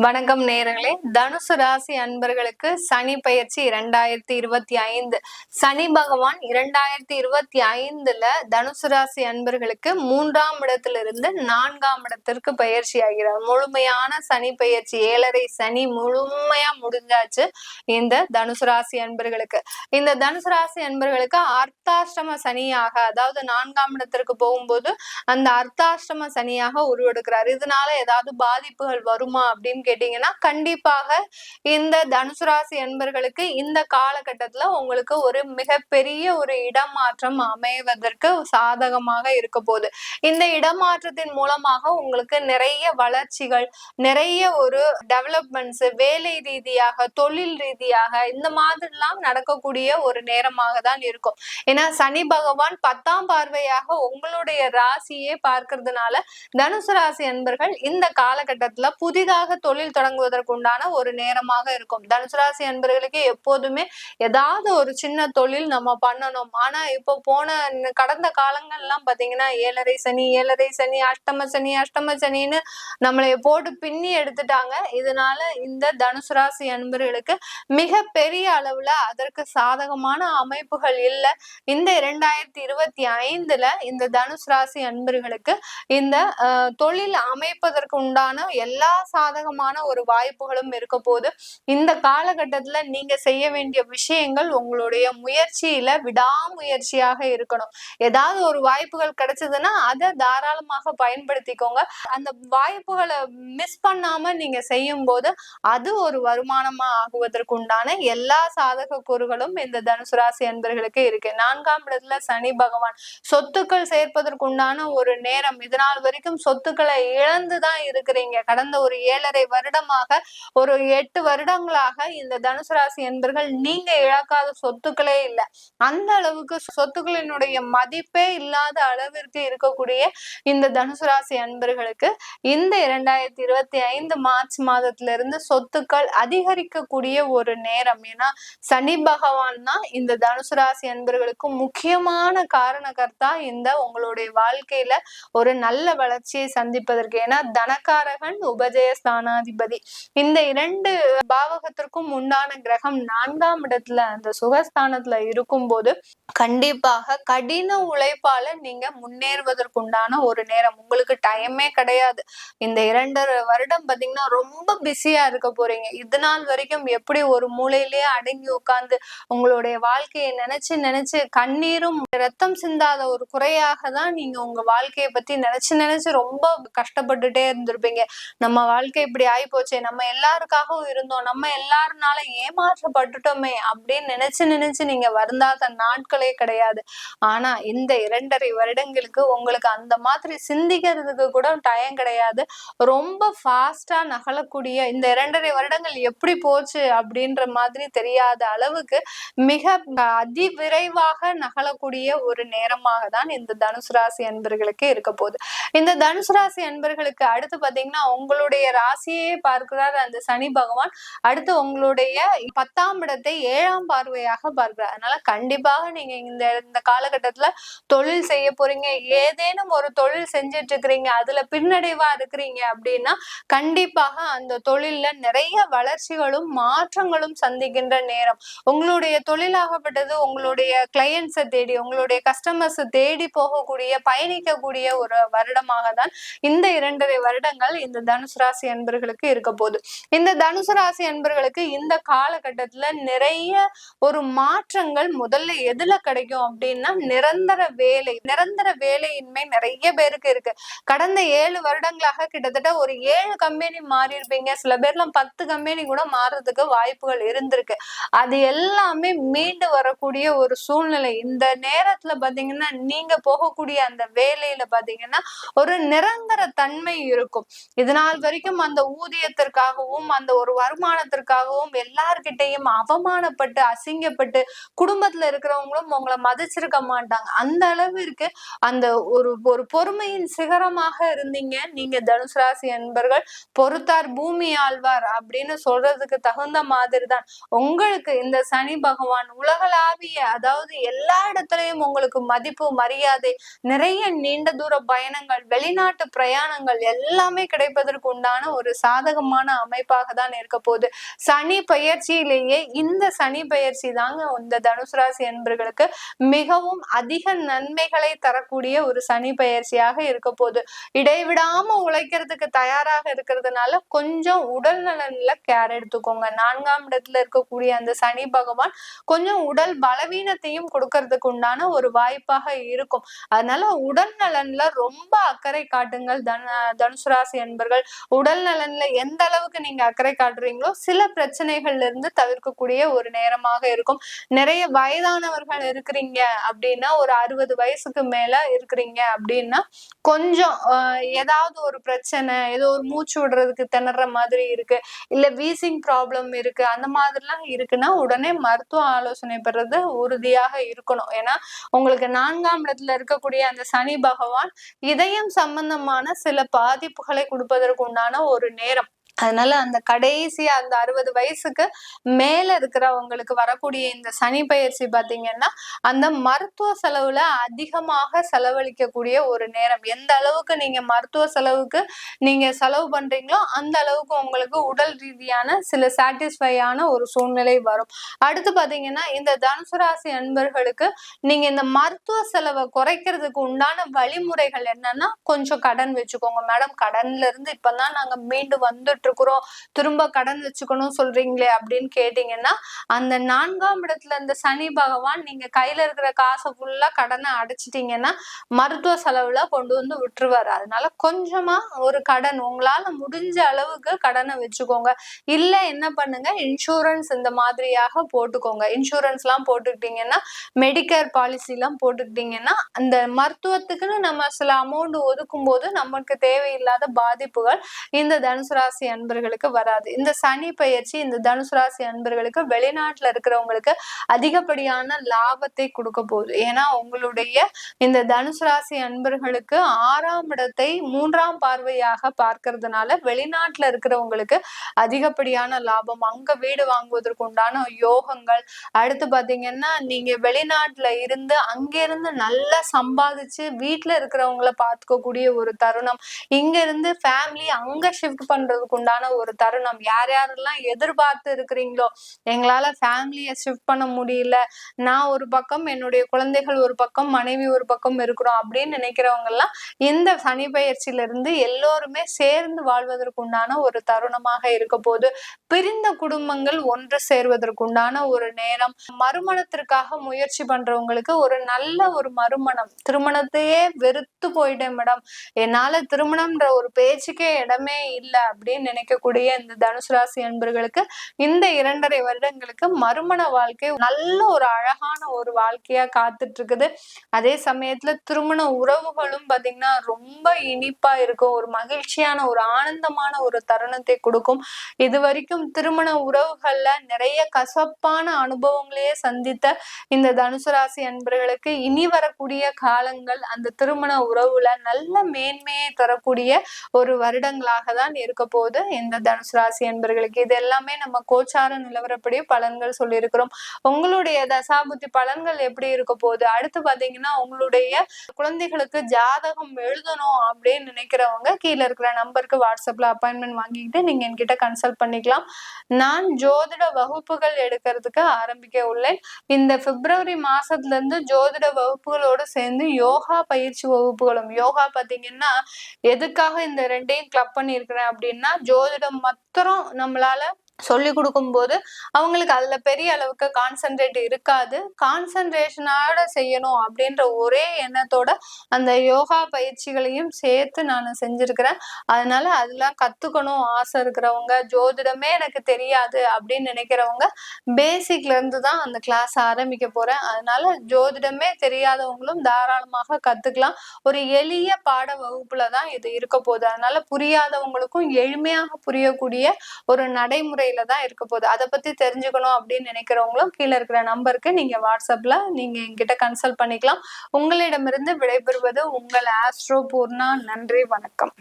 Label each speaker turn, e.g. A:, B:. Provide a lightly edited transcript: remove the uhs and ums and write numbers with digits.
A: வணக்கம் நேயர்களே. தனுசு ராசி அன்பர்களுக்கு சனி பயிற்சி 2025. சனி பகவான் 2025ல தனுசு ராசி அன்பர்களுக்கு 3ஆம் இடத்திலிருந்து 4ஆம் இடத்திற்கு பயிற்சி ஆகிறார். முழுமையான சனி பயிற்சி, 7.5 சனி முழுமையா முடிஞ்சாச்சு இந்த தனுசு ராசி அன்பர்களுக்கு. இந்த தனுசு ராசி அன்பர்களுக்கு அர்த்தாஷ்டம சனியாக, அதாவது 4ஆம் இடத்திற்கு போகும்போது அந்த அர்த்தாஷ்டம சனியாக உருவெடுக்கிறார். இதனால ஏதாவது பாதிப்புகள் வருமா அப்படின்னு கேட்டீங்கன்னா, கண்டிப்பாக இந்த தனுசு ராசி அன்பர்களுக்கு இந்த காலகட்டத்துல உங்களுக்கு ஒரு மிகப்பெரிய ஒரு இடமாற்றம் அமைவதற்கு சாதகமாக இருக்க போகுது. இந்த இடமாற்றத்தின் மூலமாக உங்களுக்கு நிறைய வளர்ச்சிகள், நிறைய ஒரு டெவலப்மெண்ட்ஸ், வேலை ரீதியாக, தொழில் ரீதியாக இந்த மாதிரிலாம் நடக்கக்கூடிய ஒரு நேரமாக தான் இருக்கும். ஏன்னா சனி பகவான் 10ஆம் பார்வையாக உங்களுடைய ராசியே பார்க்கறதுனால தனுசு ராசி அன்பர்கள் இந்த காலகட்டத்துல புதிதாக தொழில் தொடங்குவதற்குண்டான ஒரு நேரமாக இருக்கும். தனுசு ராசி அன்பர்களுக்கு எப்போதுமே ஏதாவது ஒரு சின்ன தொழில் நம்ம பண்ணணும். ஆனா இப்போ கடந்த காலங்கள்லாம் பாத்தீங்கன்னா 7.5 சனி, அஷ்டம சனின்னு நம்மளை போட்டு பின்னி எடுத்துட்டாங்க. இதனால இந்த தனுசு ராசி அன்பர்களுக்கு மிக பெரிய அளவுல அதற்கு சாதகமான அமைப்புகள் இல்லை. இந்த 2025ல இந்த தனுசு ராசி அன்பர்களுக்கு இந்த தொழில் அமைப்பதற்கு உண்டான எல்லா சாதகமான ஒரு வாய்ப்புகளும் இருக்க போது. இந்த காலகட்டத்துல நீங்க செய்ய வேண்டிய விஷயங்கள் உங்களுடைய முயற்சியில விடாமுயற்சியாக இருக்கணும். ஏதாவது ஒரு வாய்ப்புகள் கிடைச்சதுன்னா அதை தாராளமாக பயன்படுத்திக்கோங்க. அந்த வாய்ப்புகளை மிஸ் பண்ணாம நீங்க செய்யும் போது அது ஒரு வருமானமா ஆகுவதற்குண்டான எல்லா சாதக கூறுகளும் இந்த தனுசு ராசி அன்பர்களுக்கு இருக்கு. 4ஆம் இடத்துல சனி பகவான் சொத்துக்கள் சேர்ப்பதற்குண்டான ஒரு நேரம். இதனால் வரைக்கும் சொத்துக்களை இழந்துதான் இருக்கிறீங்க. கடந்த ஒரு 7.5 வருடமாக, ஒரு 8 வருடங்களாக இந்த தனுசு ராசி என்பர்கள் நீங்க இழக்காத சொத்துக்களே இல்லை. அந்த அளவுக்கு சொத்துக்களினுடைய மதிப்பே இல்லாத அளவிற்கு இருக்கக்கூடிய இந்த தனுசு ராசி அன்பர்களுக்கு இந்த 2025 மார்ச் மாதத்திலிருந்து சொத்துக்கள் அதிகரிக்கக்கூடிய ஒரு நேரம். ஏன்னா சனி பகவான் தான் இந்த தனுசு ராசி அன்பர்களுக்கு முக்கியமான காரணகர்த்தா இந்த உங்களுடைய வாழ்க்கையில ஒரு நல்ல வளர்ச்சியை சந்திப்பதற்கு. ஏன்னா தனக்காரகன் உபஜயஸ்தானாதிபதி. இந்த 2 பாவகத்திற்கும் உண்டான கிரகம் 4ஆம் இடத்துல அந்த சுகஸ்தானத்துல இருக்கும் போது கண்டிப்பாக கடின உழைப்பால நீங்க முன்னேறுவதற்குண்டான ஒரு நேரம். உங்களுக்கு டைமே கிடையாது. இந்த 2.5 வருடம் பாத்தீங்கன்னா ரொம்ப பிஸியா இருக்க போறீங்க. இது நாள் வரைக்கும் எப்படி ஒரு மூலையிலேயே அடங்கி உட்கார்ந்து உங்களுடைய வாழ்க்கையை நினைச்சு கண்ணீரும் ரத்தம் சிந்தாத ஒரு குறையாக தான் நீங்க உங்க வாழ்க்கையை பத்தி நினைச்சு ரொம்ப கஷ்டப்பட்டுட்டே இருந்திருப்பீங்க. நம்ம வாழ்க்கை இப்படி ஆகி போச்சே, நம்ம எல்லாருக்காகவும் இருந்தோம், நம்ம எல்லாருனால ஏமாற்றப்பட்டுட்டோமே அப்படின்னு நினைச்சு நீங்க வருந்தாத நாட்களே கிடையாது. ஆனா இந்த 2.5 வருடங்களுக்கு உங்களுக்கு அந்த மாதிரி சிந்திக்கிறதுக்கு கூட டைம் கிடையாது. ரொம்ப ஃபாஸ்டா நகலக்கூடிய இந்த 2.5 வருடங்கள் எப்படி போச்சு அப்படின்ற மாதிரி தெரியாத அளவுக்கு மிக அதிவிரைவாக நகலக்கூடிய ஒரு நேரமாக தான் இந்த தனுசு ராசி அன்பர்களுக்கு இருக்க போகுது. இந்த தனுசு ராசி அன்பர்களுக்கு அடுத்து பாத்தீங்கன்னா உங்களுடைய ராசியே பார்க்கிறார் அந்த சனி பகவான். அடுத்து உங்களுடைய 10ஆம் இடத்தை 7ஆம் பார்வையாக பார்க்கிறார். அதனால கண்டிப்பாக நீங்க இந்த காலகட்டத்துல தொழில் செய்ய போறீங்க, ஏதேனும் ஒரு தொழில் செஞ்சுட்டு இருக்கிறீங்க, அதுல பின்னடைவா இருக்கிறீங்க அப்படின்னா கண்டிப்பாக அந்த தொழில்ல நிறைய வளர்ச்சிகளும் மாற்றங்களும் சந்திக்கின்ற நேரம். உங்களுடைய தொழிலாகப்பட்டது உங்களுடைய கிளையன்ஸை தேடி, உங்களுடைய கஸ்டமர்ஸை தேடி போகக்கூடிய, பயணிக்கக்கூடிய ஒரு வருடமாக தான் இந்த 2.5 வருடங்கள் இந்த தனுசு ராசி அன்பர்களுக்கு இருக்க போகுது. இந்த தனுசு ராசி அன்பர்களுக்கு இந்த காலகட்டத்துல நிறைய ஒரு மாற்றங்கள் முதல்ல எதுல கிடைக்கும் அப்படின்னா நிரந்தர வேலையின்மை நிறைய பேருக்கு இருக்கு. கடந்த 7 வருடங்களாக கிட்டத்தட்ட ஒரு 7 கம்பெனி மாறி இருப்பீங்க. சில பேர்லாம் 10 கம்பெனி கூட மாறுறதுக்கு வாய்ப்புகள் இருந்திருக்கு. அது எல்லாமே மீண்டு வரக்கூடிய ஒரு சூழ்நிலை. இந்த நேரத்துல பாத்தீங்கன்னா நீங்க போகக்கூடிய அந்த வேலையில பாத்தீங்கன்னா ஒரு நிரந்தர தன்மை இருக்கும். இதனால் வரைக்கும் அந்த ஊதியத்திற்காகவும் அந்த ஒரு வருமானத்திற்காகவும் எல்லார்கிட்டையும் அவமானப்பட்டு அசிங்கப்பட்டு குடும்பத்துல இருக்கிறவங்களும் உங்களை மதிச்சிருக்க மாட்டாங்க. அந்த அளவிற்கு அந்த ஒரு பொறுமையின் சிகரமாக இருந்தீங்க நீங்க தனுசு ராசி அன்பர்கள். பொறுத்தார் பூமி ஆழ்வார் அப்படின்னு சொல்றதுக்கு தகுந்த மாதிரி தான் உங்களுக்கு இந்த சனி பகவான் உலகளாவிய, அதாவது எல்லா இடத்துலயும் உங்களுக்கு மதிப்பு, மரியாதை, நிறைய நீண்ட தூர பயணங்கள், வெளிநாட்டு பிரயாணங்கள் எல்லாமே கிடைப்பதற்கு உண்டான ஒரு சாதகமான அமைப்பாக தான் இருக்க போகுது. சனி பெயர்ச்சியிலேயே இந்த சனி பெயர்ச்சி தாங்க இந்த தனுசு ராசி அன்பர்களுக்கு மிகவும் அதிக நன்மைகளை தரக்கூடிய ஒரு சனி பெயர்ச்சியாக இருக்க போகுது. இடைவிடாம உழைக்கிறதுக்கு தயாராக இருக்கிறதுனால கொஞ்சம் உடல் நலன்ல கேர் எடுத்துக்கோங்க. 4ஆம் இடத்துல இருக்கக்கூடிய அந்த சனி பகவான் கொஞ்சம் உடல் பலவீனத்தையும் கொடுக்கறதுக்கு உண்டான ஒரு வாய்ப்பாக இருக்கும். அதனால உடல் நலன்ல ரொம்ப அக்கறை காட்டுங்கள் தனுசு ராசி அன்பர்கள். உடல் நலன்ல எந்த அளவுக்கு நீங்க அக்கறை காட்டுறீங்களோ சில பிரச்சனைகள்ல இருந்து தவிர்க்கக்கூடிய ஒரு நேரமாக இருக்கும். நிறைய வயதானவர்கள் இருக்கிறீங்க அப்படின்னா, ஒரு 60 வயசுக்கு மேல இருக்கிறீங்க அப்படின்னா கொஞ்சம் ஏதாவது ஒரு பிரச்சனை, ஏதோ ஒரு மூச்சு விடுறதுக்கு திணற மாதிரி இருக்கு, இல்ல வீசிங் ப்ராப்ளம் இருக்கு, அந்த மாதிரிலாம் இருக்குன்னா உடனே மருத்துவ ஆலோசனை பெறது உறுதியாக இருக்கணும். ஏன்னா உங்களுக்கு 4ஆம் இடத்துல இருக்கக்கூடிய அந்த சனி பகவான் இதயம் சம்பந்தமான சில பாதிப்புகளை கொடுப்பதற்கு உண்டான ஒரு நேரம். அதனால அந்த கடைசியா அந்த 60 வயசுக்கு மேல இருக்கிறவங்களுக்கு வரக்கூடிய இந்த சனி பயிற்சி பாத்தீங்கன்னா அந்த மருத்துவ செலவுல அதிகமாக செலவழிக்கக்கூடிய ஒரு நேரம். எந்த அளவுக்கு நீங்க மருத்துவ செலவுக்கு நீங்க செலவு பண்றீங்களோ அந்த அளவுக்கு உங்களுக்கு உடல் ரீதியான சில சாட்டிஸ்ஃபையான ஒரு சூழ்நிலை வரும். அடுத்து பாத்தீங்கன்னா இந்த தனுசு ராசி அன்பர்களுக்கு நீங்க இந்த மருத்துவ செலவை குறைக்கிறதுக்கு உண்டான வழிமுறைகள் என்னன்னா, கொஞ்சம் கடன் வச்சுக்கோங்க. மேடம் கடன்ல இருந்து இப்பதான் நாங்க மீண்டு வந்துட்டு இருக்கிறோம், திரும்ப கடன் வச்சுக்கணும் சொல்றீங்களே அப்படின்னு கேட்டீங்கன்னா, அந்த 4ஆம் இடத்துல இந்த சனி பகவான் நீங்க கையில இருக்கிற காசை ஃபுல்லா கடனை அடைச்சிட்டீங்கன்னா மருத்துவ செலவுல கொண்டு வந்து விட்டுருவாரு. அதனால கொஞ்சமா ஒரு கடன் உங்களால முடிஞ்ச அளவுக்கு கடனை வச்சுக்கோங்க. இல்ல என்ன பண்ணுங்க, இன்சூரன்ஸ் இந்த மாதிரியாக போட்டுக்கோங்க. இன்சூரன்ஸ் எல்லாம் போட்டுக்கிட்டீங்கன்னா, மெடிக்கேர் பாலிசி எல்லாம் போட்டுக்கிட்டீங்கன்னா அந்த மருத்துவத்துக்குன்னு நம்ம சில அமௌண்ட் ஒதுக்கும் போது நமக்கு தேவையில்லாத பாதிப்புகள் இந்த தனுசு ராசி அன்பர்களுக்கு வராது. இந்த சனி பயிற்சி இந்த தனுசு ராசி அன்பர்களுக்கு வெளிநாட்டுல இருக்கிறவங்களுக்கு அதிகப்படியான லாபத்தை கொடுக்க போகுது. ஏன்னா உங்களுடைய இந்த தனுசு ராசி அன்பர்களுக்கு 6ஆம் இடத்தை 3ஆம் பார்வையாக பார்க்கறதுனால வெளிநாட்டுல இருக்கிறவங்களுக்கு அதிகப்படியான லாபம், அங்க வீடு வாங்குவதற்கு உண்டான யோகங்கள். அடுத்து பாத்தீங்கன்னா நீங்க வெளிநாட்டுல இருந்து அங்கிருந்து நல்லா சம்பாதிச்சு வீட்டுல இருக்கிறவங்களை பார்த்துக்கக்கூடிய ஒரு தருணம், இங்க இருந்து ஃபேமிலி அங்க ஷிஃப்ட் பண்றதுக்கு உண்டான ஒரு தருணம். யார் யாரெல்லாம் எதிர்பார்த்து இருக்கிறீங்களோ எங்களால ஃபேமிலியை ஷிஃப்ட் பண்ண முடியல, நான் ஒரு பக்கம் என்னுடைய குழந்தைகள் ஒரு பக்கம் மனைவி ஒரு பக்கம் இருக்கிறோம் அப்படின்னு நினைக்கிறவங்க எல்லாம் இந்த சனி பயிற்சியில இருந்து எல்லோருமே சேர்ந்து வாழ்வதற்கு உண்டான ஒரு தருணமாக இருக்க போது. பிரிந்த குடும்பங்கள் ஒன்று சேர்வதற்கு உண்டான ஒரு நேரம். மறுமணத்திற்காக முயற்சி பண்றவங்களுக்கு ஒரு நல்ல ஒரு மறுமணம். திருமணத்தையே வெறுத்து போயிட்டேன் மேடம், என்னால திருமணம்ன்ற ஒரு பேச்சுக்கே இடமே இல்லை அப்படின்னு நினைக்கக்கூடிய இந்த தனுசு ராசி அன்பர்களுக்கு இந்த 2.5 வருடங்களுக்கு மறுமண வாழ்க்கை நல்ல ஒரு அழகான ஒரு வாழ்க்கையா காத்துட்டு இருக்குது. அதே சமயத்துல திருமண உறவுகளும் பாத்தீங்கன்னா ரொம்ப இனிப்பா இருக்கும், ஒரு மகிழ்ச்சியான ஒரு ஆனந்தமான ஒரு தருணத்தை கொடுக்கும். இது வரைக்கும் திருமண உறவுகள்ல நிறைய கசப்பான அனுபவங்களையே சந்தித்த இந்த தனுசு ராசி அன்பர்களுக்கு இனி வரக்கூடிய காலங்கள் அந்த திருமண உறவுல நல்ல மேன்மையை தரக்கூடிய ஒரு வருடங்களாக தான் இருக்க போது இந்த தனுசு ராசி அன்பர்களுக்கு. இது எல்லாமே நம்ம கோச்சார நிலவரப்படி பலன்கள் சொல்லியிருக்கிறோம். உங்களுடைய தசாபுத்தி பலன்கள் எப்படி இருக்க போகுது, அடுத்து பாத்தீங்கன்னா உங்களுடைய குழந்தைகளுக்கு ஜாதகம் எழுதணும் அப்படின்னு நினைக்கிறவங்க கீழே இருக்கிற நம்பருக்கு வாட்ஸ்அப்ல அப்பாயின்மெண்ட் வாங்கிக்கிட்டு நீங்க என்கிட்ட கன்சல்ட் பண்ணிக்கலாம். நான் ஜோதிட வகுப்புகள் எடுக்கிறதுக்கு ஆரம்பிக்க உள்ளேன். இந்த பிப்ரவரி மாசத்துல இருந்து ஜோதிட வகுப்புகளோடு சேர்ந்து யோகா பயிற்சி வகுப்புகளும். யோகா பாத்தீங்கன்னா எதுக்காக இந்த 2ஐயும் கிளப் பண்ணியிருக்கிறேன் அப்படின்னா, ஜோதிடம் மாத்திரம் நம்மளால சொல்லி கொடுக்கும் போது அவங்களுக்கு அதுல பெரிய அளவுக்கு கான்சென்ட்ரேட் இருக்காது. கான்சென்ட்ரேஷனோட செய்யணும் அப்படின்ற ஒரே எண்ணத்தோட அந்த யோகா பயிற்சிகளையும் சேர்த்து நான் செஞ்சிருக்கிறேன். அதனால அதெல்லாம் கத்துக்கணும் ஆசை இருக்கிறவங்க, ஜோதிடமே எனக்கு தெரியாது அப்படின்னு நினைக்கிறவங்க பேசிக்ல இருந்து தான் அந்த கிளாஸ் ஆரம்பிக்க போறேன். அதனால ஜோதிடமே தெரியாதவங்களும் தாராளமாக கத்துக்கலாம். ஒரு எளிய பாட வகுப்புலதான் இது இருக்க போகுது. அதனால புரியாதவங்களுக்கும் எளிமையாக புரியக்கூடிய ஒரு நடைமுறை தான் இருக்க போகுது. அதை பத்தி தெரிஞ்சுக்கணும் அப்படின்னு நினைக்கிறவங்களும் கீழே இருக்கிற நம்பருக்கு நீங்க வாட்ஸ்அப்ல நீங்க என்கிட்ட கன்சல்ட் பண்ணிக்கலாம். உங்களிடமிருந்து விடைபெறுவது உங்கள் ஆஸ்ட்ரோ பூர்ணா. நன்றி, வணக்கம்.